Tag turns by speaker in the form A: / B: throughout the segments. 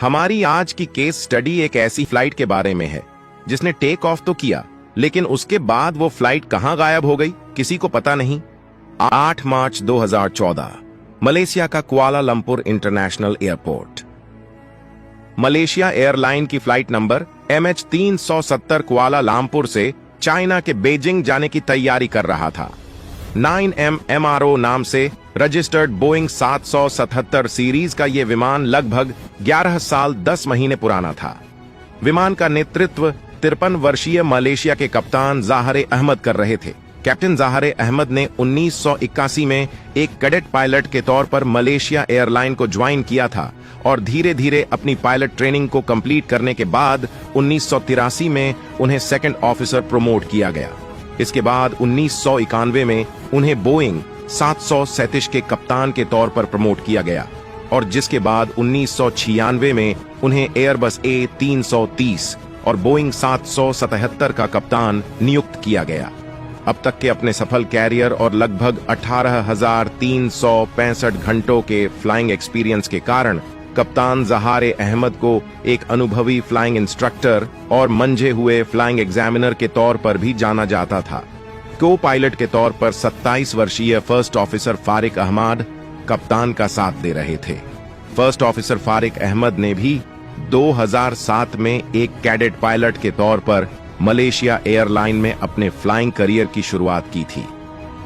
A: हमारी आज की केस स्टडी एक ऐसी फ्लाइट के बारे में है जिसने टेक ऑफ तो किया, लेकिन उसके बाद वो फ्लाइट कहां गायब हो गई किसी को पता नहीं। 8 मार्च 2014 मलेशिया का Kuala Lumpur international airport. Malaysia airline की फ्लाइट नंबर MH370 कुआलालंपुर से चाइना के बीजिंग जाने की तैयारी कर रहा था। 9M MRO नाम से रजिस्टर्ड बोइंग 777 सीरीज का यह विमान लगभग 11 साल 10 महीने पुराना था। विमान का नेतृत्व 53 वर्षीय मलेशिया के कप्तान ज़ाहरे अहमद कर रहे थे। कैप्टन ज़ाहरे अहमद ने 1981 में एक कैडेट पायलट के तौर पर मलेशिया एयरलाइन को ज्वाइन किया था और धीरे धीरे अपनी पायलट ट्रेनिंग को कंप्लीट करने के बाद 1983 में उन्हें सेकंड ऑफिसर प्रमोट किया गया। इसके बाद 1991 में उन्हें बोइंग 737 के कप्तान के तौर पर प्रमोट किया गया और जिसके बाद 1996 में उन्हें एयरबस A330 और बोइंग 777 का कप्तान नियुक्त किया गया। अब तक के अपने सफल कैरियर और लगभग 18,365 घंटों के फ्लाइंग एक्सपीरियंस के कारण कप्तान ज़ाहरे अहमद को एक अनुभवी फ्लाइंग इंस्ट्रक्टर और मंझे हुए फ्लाइंग एग्जामिनर के तौर पर भी जाना जाता था। को पायलट के तौर पर 27 वर्षीय फर्स्ट ऑफिसर फारिक अहमद कप्तान का साथ दे रहे थे। फर्स्ट ऑफिसर फारिक अहमद ने भी 2007 में एक कैडेट पायलट के तौर पर मलेशिया एयरलाइन में अपने फ्लाइंग करियर की शुरुआत की थी।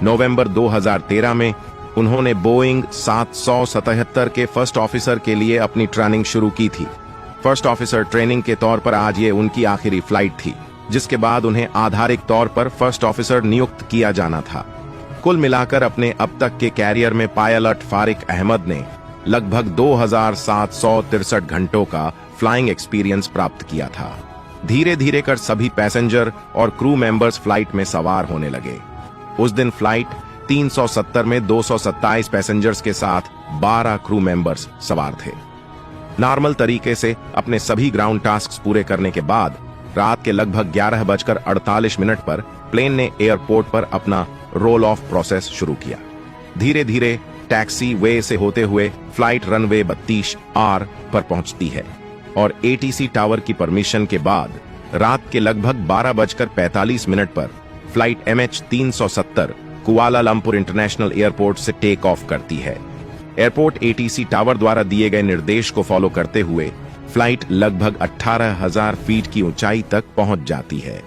A: नवंबर 2013 में उन्होंने बोइंग 777 के फर्स्ट ऑफिसर के लिए अपनी ट्रेनिंग शुरू की थी। फर्स्ट ऑफिसर ट्रेनिंग के तौर पर आज ये उनकी आखिरी फ्लाइट थी, जिसके बाद उन्हें आधारिक तौर पर फर्स्ट ऑफिसर नियुक्त किया जाना था। कुल मिलाकर अपने अब तक के कैरियर में पायलट फारिक अहमद ने लगभग 2,763 घंटों का फ्लाइंग एक्सपीरियंस प्राप्त किया था। धीरे धीरे कर सभी पैसेंजर और क्रू मेंबर्स फ्लाइट में सवार होने लगे। उस दिन फ्लाइट 370 में 227 पैसेंजर्स के साथ 12 क्रू मेंबर्स सवार थे। नॉर्मल तरीके से अपने सभी ग्राउंड टास्क पूरे करने के बाद रात के लगभग 11:48 पर प्लेन ने एयरपोर्ट पर अपना रोल ऑफ प्रोसेस शुरू किया। धीरे धीरे टैक्सी वे से होते हुए फ्लाइट रनवे 32R पर पहुंचती है और ATC टावर की परमिशन के बाद रात के लगभग 12:45 पर flight MH370 Kuala Lumpur international airport से टेक ऑफ करती है। एयरपोर्ट ATC टावर द्वारा दिए गए निर्देश को फॉलो करते हुए फ्लाइट लगभग 18,000 फीट की ऊंचाई तक पहुंच जाती है,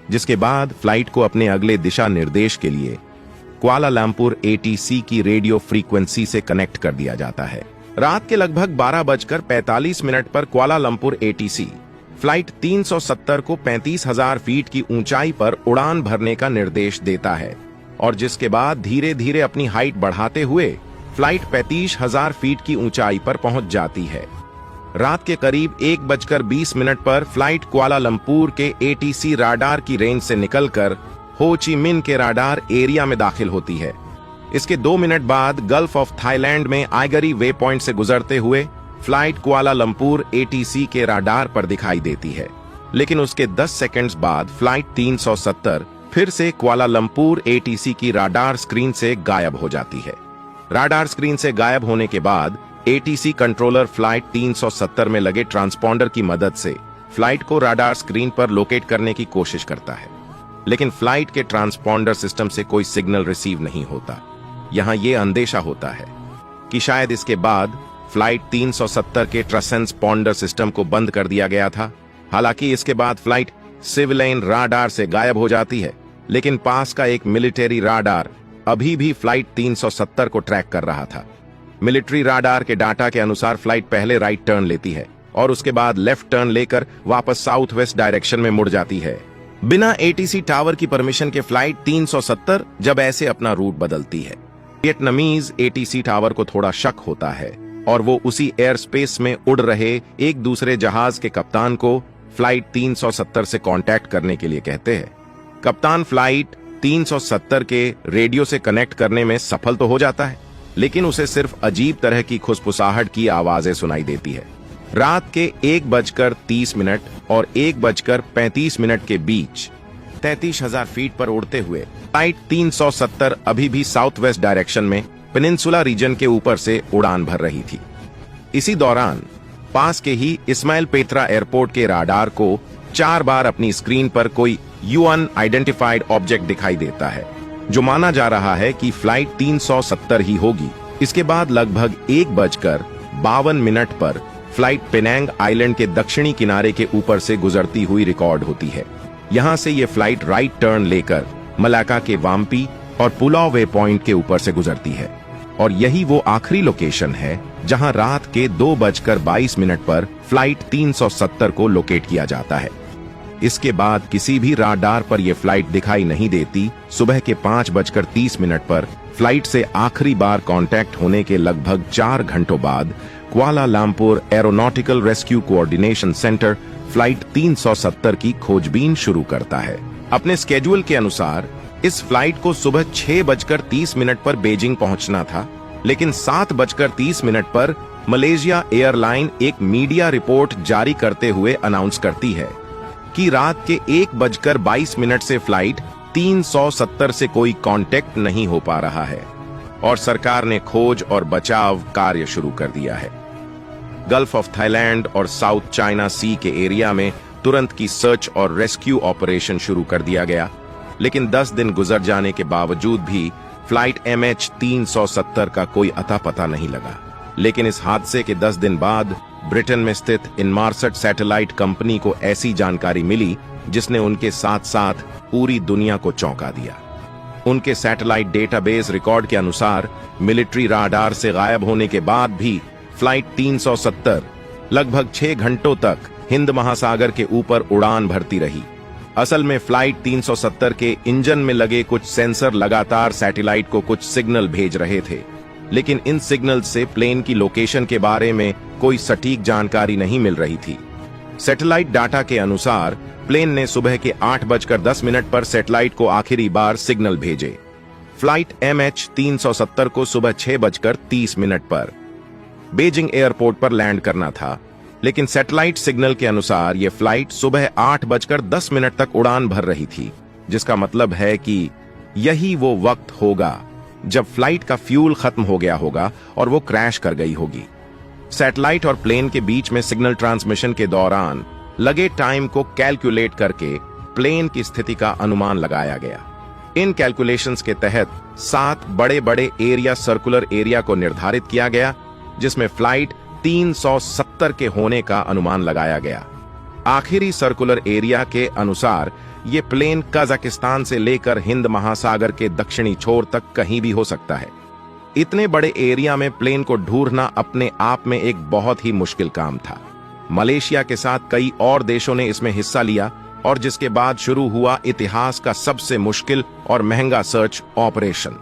A: जिसके बाद फ्लाइट को अपने अगले दिशा निर्देश के लिए कुआलालंपुर ATC की रेडियो फ्रीक्वेंसी से कनेक्ट कर दिया जाता है। रात के लगभग 12:45 पर कुआलालंपुर ATC फ्लाइट 370 को 35,000 फीट की ऊंचाई पर उड़ान भरने का निर्देश देता है और जिसके बाद धीरे धीरे अपनी हाइट बढ़ाते हुए फ्लाइट 35,000 फीट की ऊंचाई पर पहुंच जाती है। रात के करीब 1:20 पर फ्लाइट कुआलालंपुर के ATC राडार की रेंज से निकलकर हो ची मिन के राडार एरिया में दाखिल होती है। इसके 2 मिनट बाद गल्फ ऑफ थाईलैंड में आइगरी वे पॉइंट से गुजरते हुए फ्लाइट कुआलालंपुर ATC के राडार पर दिखाई देती है, लेकिन उसके 10 सेकंड्स बाद फ्लाइट 370 फिर से कुआलालंपुर ATC की राडार स्क्रीन से गायब हो जाती है। राडार स्क्रीन से गायब होने के बाद ATC कंट्रोलर फ्लाइट 370 में लगे ट्रांसपॉन्डर की मदद से फ्लाइट को राडार स्क्रीन पर लोकेट करने की कोशिश करता है, लेकिन फ्लाइट के ट्रांसपॉन्डर सिस्टम से कोई सिग्नल रिसीव नहीं होता। यहां यह अंदेशा होता है कि शायद इसके बाद फ्लाइट 370 के ट्रांसपॉन्डर सिस्टम को बंद कर दिया गया था। हालांकि इसके बाद फ्लाइट सिविलियन राडार से गायब हो जाती है, लेकिन पास का एक मिलिट्री राडार अभी भी फ्लाइट 370 को ट्रैक कर रहा था। मिलिट्री राडार के डाटा के अनुसार फ्लाइट पहले राइट टर्न लेती है और उसके बाद लेफ्ट टर्न लेकर वापस साउथ वेस्ट डायरेक्शन में मुड़ जाती है। बिना ATC टावर की परमिशन के फ्लाइट 370 जब ऐसे अपना रूट बदलती है, वियतनामीज ATC टावर को थोड़ा शक होता है और वो उसी एयर स्पेस में उड़ रहे एक दूसरे जहाज के कप्तान को फ्लाइट 370 से कांटेक्ट करने के लिए कहते हैं। कप्तान फ्लाइट 370 के रेडियो से कनेक्ट करने में सफल तो हो जाता है, लेकिन उसे सिर्फ अजीब तरह की खुसफुसाहट की आवाजें सुनाई देती है। रात के 1:30 और 1:35 के बीच 33,000 फीट पर उड़ते हुए फ्लाइट 370 अभी भी साउथ वेस्ट डायरेक्शन में पेनिनसुला रीजन के ऊपर से उड़ान भर रही थी। इसी दौरान पास के ही इस्माइल पेत्रा एयरपोर्ट के राडार को 4 बार अपनी स्क्रीन पर कोई अनआइडेंटिफाइड ऑब्जेक्ट दिखाई देता है, जो माना जा रहा है कि फ्लाइट 370 ही होगी। इसके बाद लगभग 1:52 पर फ्लाइट पेनांग आइलैंड के दक्षिणी किनारे के ऊपर से गुजरती हुई रिकॉर्ड होती है। यहां से ये फ्लाइट राइट टर्न लेकर मलाका के वाम्पी और पुलाव वे पॉइंट के ऊपर से गुजरती है, और यही वो आखिरी लोकेशन है जहां रात के 2:22 पर फ्लाइट 370 को लोकेट किया जाता है। इसके बाद किसी भी राडार पर यह फ्लाइट दिखाई नहीं देती। सुबह के 5:30 पर फ्लाइट से आखिरी बार कांटेक्ट होने के लगभग 4 घंटों बाद Kuala Lumpur aeronautical rescue coordination centre flight 370 की खोजबीन शुरू करता है। अपने स्केड्यूल के अनुसार इस फ्लाइट को सुबह 6:30 पर बीजिंग पहुंचना था, लेकिन 7:30 पर मलेशिया एयरलाइन एक मीडिया रिपोर्ट जारी करते हुए अनाउंस करती है कि रात के 1:22 से फ्लाइट 370 से कोई कांटेक्ट नहीं हो पा रहा है और सरकार ने खोज और बचाव कार्य शुरू कर दिया है। गल्फ ऑफ थाईलैंड और साउथ चाइना सी के एरिया में तुरंत की सर्च और रेस्क्यू ऑपरेशन शुरू कर दिया गया, लेकिन 10 दिन गुजर जाने के बावजूद भी फ्लाइट MH370 का कोई अता पता नहीं लगा। लेकिन इस हादसे के 10 दिन बाद ब्रिटेन में स्थित इनमार्सट सैटेलाइट कंपनी को ऐसी जानकारी मिली जिसने उनके साथ साथ पूरी दुनिया को चौंका दिया। उनके सैटेलाइट डेटाबेस रिकॉर्ड के अनुसार मिलिट्री राडार से गायब होने के बाद भी फ्लाइट 370 लगभग 6 घंटों तक हिंद महासागर के ऊपर उड़ान भरती रही। असल में फ्लाइट 370 के इंजन में लगे कुछ सेंसर लगातार सैटेलाइट को कुछ सिग्नल भेज रहे थे, लेकिन इन सिग्नल से प्लेन की लोकेशन के बारे में कोई सटीक जानकारी नहीं मिल रही थी। सैटेलाइट डाटा के अनुसार प्लेन ने सुबह के 8:10 पर सैटेलाइट को आखिरी बार सिग्नल भेजे। फ्लाइट MH370 को सुबह 6:30 पर बीजिंग एयरपोर्ट पर लैंड करना था, लेकिन सैटेलाइट सिग्नल के अनुसार यह फ्लाइट सुबह 8:10 तक उड़ान भर रही थी, जिसका मतलब है कि यही वो वक्त होगा जब फ्लाइट का फ्यूल खत्म हो गया होगा और वो क्रैश कर गई होगी। सैटेलाइट और प्लेन के बीच में सिग्नल ट्रांसमिशन के दौरान लगे टाइम को कैलकुलेट करके प्लेन की स्थिति का अनुमान लगाया गया। इन कैलकुलेशंस के तहत 7 बड़े बड़े एरिया सर्कुलर एरिया को निर्धारित किया गया, जिसमें फ्लाइट 370 के होने का अनुमान लगाया गया। आखिरी सर्कुलर एरिया के अनुसार ये प्लेन कजाकिस्तान से लेकर हिंद महासागर के दक्षिणी छोर तक कहीं भी हो सकता है। इतने बड़े एरिया में प्लेन को ढूंढना अपने आप में एक बहुत ही मुश्किल काम था। मलेशिया के साथ कई और देशों ने इसमें हिस्सा लिया और जिसके बाद शुरू हुआ इतिहास का सबसे मुश्किल और महंगा सर्च ऑपरेशन।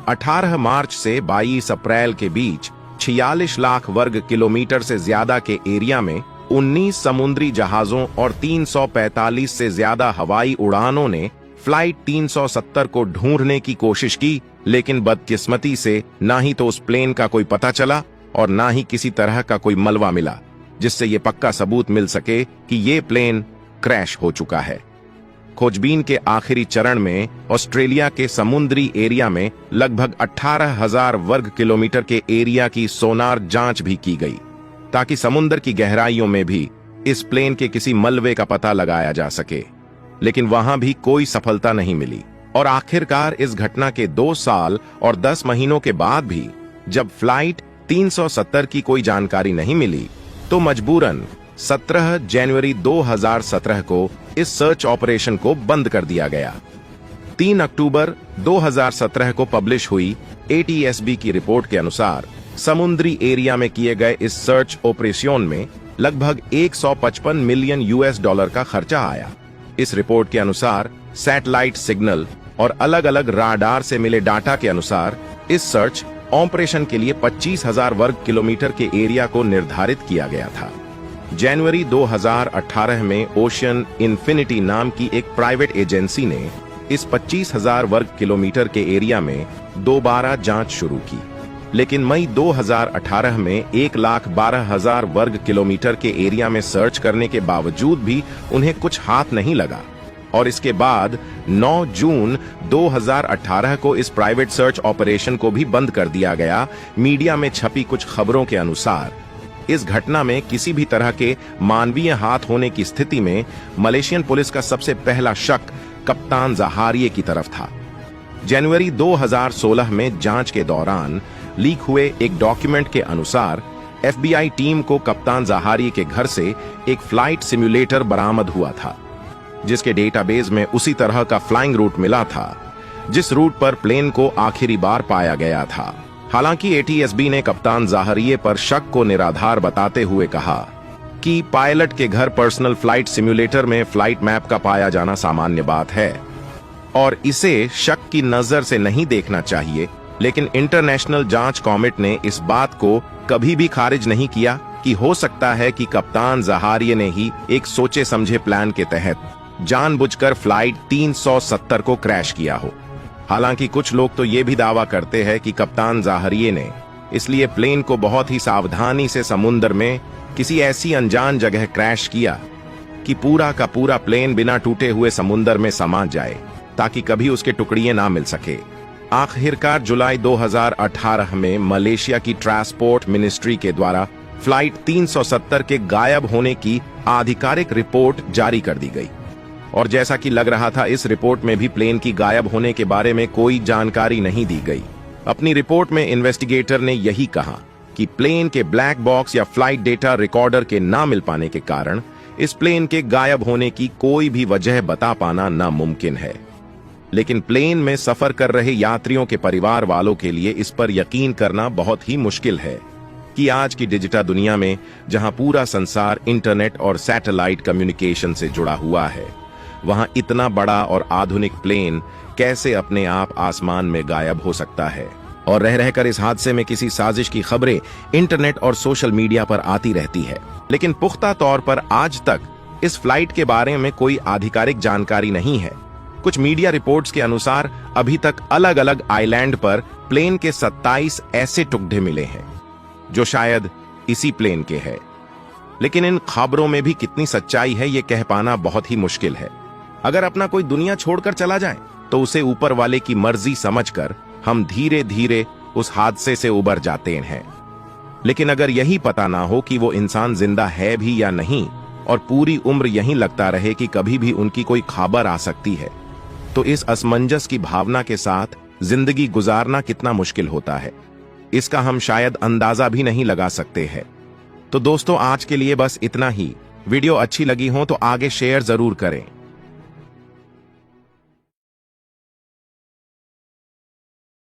A: 18 मार्च से 22 अप्रैल के बीच 46 लाख वर्ग किलोमीटर से ज्यादा के एरिया में 19 समुद्री जहाजों और 345 से ज्यादा हवाई उड़ानों ने फ्लाइट 370 को ढूंढने की कोशिश की, लेकिन बदकिस्मती से ना ही तो उस प्लेन का कोई पता चला और ना ही किसी तरह का कोई मलबा मिला जिससे ये पक्का सबूत मिल सके कि ये प्लेन क्रैश हो चुका है। खोजबीन के आखिरी चरण में ऑस्ट्रेलिया के समुद्री एरिया में लगभग 18,000 वर्ग किलोमीटर के एरिया की सोनार जांच भी की गई, ताकि समुद्र की गहराइयों में भी इस प्लेन के किसी मलबे का पता लगाया जा सके, लेकिन वहां भी कोई सफलता नहीं मिली। और आखिरकार इस घटना के 2 साल और 10 महीनों के बाद भी जब फ्लाइट 370 की कोई जानकारी नहीं मिली, तो मजबूरन 17 जनवरी 2017 को इस सर्च ऑपरेशन को बंद कर दिया गया। 3 अक्टूबर 2017 को पब्लिश हुई ATSB की रिपोर्ट के अनुसार समुद्री एरिया में किए गए इस सर्च ऑपरेशन में लगभग 155 मिलियन $US का खर्चा आया। इस रिपोर्ट के अनुसार सैटेलाइट सिग्नल और अलग अलग राडार से मिले डाटा के अनुसार इस सर्च ऑपरेशन के लिए 25,000 वर्ग किलोमीटर के एरिया को निर्धारित किया गया था। जनवरी 2018 में ओशियन इन्फिनिटी नाम की एक प्राइवेट एजेंसी ने इस 25,000 वर्ग किलोमीटर के एरिया में दोबारा जांच शुरू की, लेकिन मई 2018 में 1,12,000 वर्ग किलोमीटर के एरिया में सर्च करने के बावजूद भी उन्हें कुछ हाथ नहीं लगा और इसके बाद 9 जून 2018 को इस प्राइवेट सर्च ऑपरेशन को भी बंद कर दिया गया। मीडिया में छपी कुछ खबरों के अनुसार इस घटना में किसी भी तरह के मानवीय हाथ होने की स्थिति में मलेशियन पुलिस का सबसे पहला शक कप्तान जहारिये की तरफ था। जनवरी 2016 में जांच के दौरान लीक हुए एक डॉक्यूमेंट के अनुसार FBI टीम को कप्तान जहारिये के घर से एक फ्लाइट सिम्युलेटर बरामद हुआ था, जिसके डेटाबेस में उसी तरह का फ्लाइंग रूट मिला था जिस रूट पर प्लेन को आखिरी बार पाया गया था। हालांकि ATSB ने कप्तान जहारिये पर शक को निराधार बताते हुए कहा कि पायलट के घर पर्सनल फ्लाइट सिम्युलेटर में फ्लाइट मैप का पाया जाना सामान्य बात है और इसे शक की नजर से नहीं देखना चाहिए। लेकिन इंटरनेशनल जांच कमेटी ने इस बात को कभी भी खारिज नहीं किया कि हो सकता है कि कप्तान जहारिये ने ही एक सोचे समझे प्लान के तहत जानबूझकर फ्लाइट 370 को क्रैश किया हो। हालांकि कुछ लोग तो ये भी दावा करते हैं कि कप्तान जहारिये ने इसलिए प्लेन को बहुत ही सावधानी से समुद्र में किसी ऐसी अनजान जगह क्रैश किया कि पूरा का पूरा प्लेन बिना टूटे हुए समुद्र में समा जाए ताकि कभी उसके टुकड़ियां ना मिल सके। आखिरकार जुलाई 2018 में मलेशिया की ट्रांसपोर्ट मिनिस्ट्री के द्वारा फ्लाइट 370 के गायब होने की आधिकारिक रिपोर्ट जारी कर दी गई और जैसा कि लग रहा था इस रिपोर्ट में भी प्लेन की गायब होने के बारे में कोई जानकारी नहीं दी गई। अपनी रिपोर्ट में इन्वेस्टिगेटर ने यही कहा कि प्लेन के ब्लैक बॉक्स या फ्लाइट डेटा रिकॉर्डर के ना मिल पाने के कारण इस प्लेन के गायब होने की कोई भी वजह बता पाना नामुमकिन है। लेकिन प्लेन में सफर कर रहे यात्रियों के परिवार वालों के लिए इस पर यकीन करना बहुत ही मुश्किल है कि आज की डिजिटल दुनिया में जहां पूरा संसार इंटरनेट और सैटेलाइट कम्युनिकेशन से जुड़ा हुआ है, वहां इतना बड़ा और आधुनिक प्लेन कैसे अपने आप आसमान में गायब हो सकता है। और रह रहकर इस हादसे में किसी साजिश की खबरें इंटरनेट और सोशल मीडिया पर आती रहती है, लेकिन पुख्ता तौर पर आज तक इस फ्लाइट के बारे में कोई आधिकारिक जानकारी नहीं है। कुछ मीडिया रिपोर्ट्स के अनुसार अभी तक अलग अलग आइलैंड पर प्लेन के 27 ऐसे टुकड़े मिले हैं जो शायद इसी प्लेन के हैं, लेकिन इन खबरों में भी कितनी सच्चाई है ये कह पाना बहुत ही मुश्किल है। अगर अपना कोई दुनिया छोड़कर चला जाए तो उसे ऊपर वाले की मर्जी समझकर हम धीरे धीरे उस हादसे से उबर जाते हैं। लेकिन अगर यही पता ना हो कि वो इंसान जिंदा है भी या नहीं और पूरी उम्र यहीं लगता रहे कि कभी भी उनकी कोई खबर आ सकती है, तो इस असमंजस की भावना के साथ जिंदगी गुजारना कितना मुश्किल होता है, इसका हम शायद अंदाजा भी नहीं लगा सकते हैं। तो दोस्तों, आज के लिए बस इतना ही। वीडियो अच्छी लगी हो तो आगे शेयर जरूर करें।